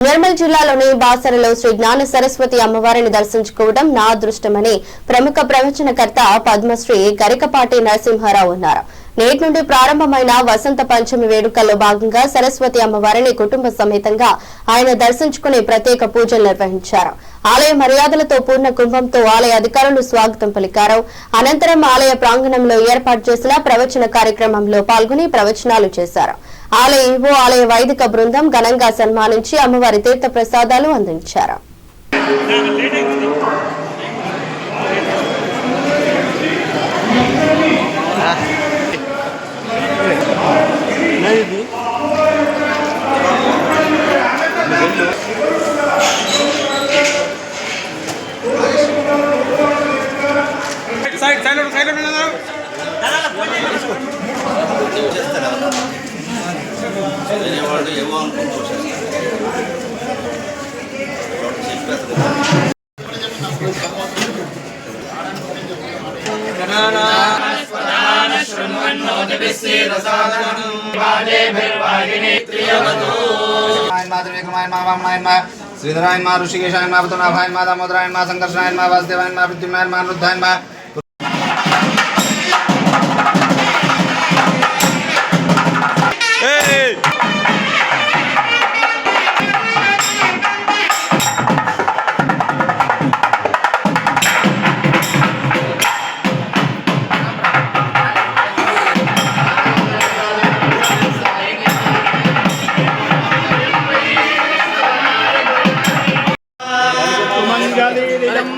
నిర్మల్ జిల్లాలోని బాసరలో శ్రీ జ్ఞాన సరస్వతి అమ్మవారిని దర్శించుకోవడం నా అదృష్టమని ప్రముఖ ప్రవచనకర్త పద్మశ్రీ గరికపాటి నరసింహారావు అన్నారు. నేటి నుండి ప్రారంభమైన వసంత పంచమి వేడుకల్లో భాగంగా సరస్వతి అమ్మవారిని కుటుంబ సమేతంగా ఆయన దర్శించుకుని ప్రత్యేక పూజలు నిర్వహించారు. ఆలయ మర్యాదలతో పూర్ణ కుంభంతో ఆలయ అధికారులు స్వాగతం పలికారు. అనంతరం ఆలయ ప్రాంగణంలో ఏర్పాటు చేసిన ప్రవచన కార్యక్రమంలో పాల్గొని ప్రవచనాలు చేశారు. ఆలయ ఈవో ఆలయ వైదిక బృందం ఘనంగా సన్మానించి అమ్మవారి తీర్థ ప్రసాదాలు అందించారు. श्रीधरायन मा ऋषिकेशायन मा पतनाभायन मा दामोदरायन मा संकर्षणायन मा वासुदेवायन मा प्रद्युम्नायन मा रुद्धायन मा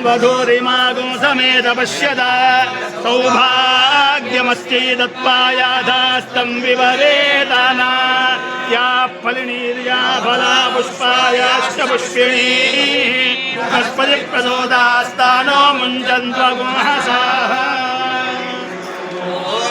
वधूरिमागुं समेत पश्यता सौभाग्यमस्ति दत्पायाधास्तं विवरेदाना या फलिनीर्या फला पुष्पायाश्च पुष्पिणी बृहस्पति प्रचोदास्तानो मुञ्चन्त्वगुंहसा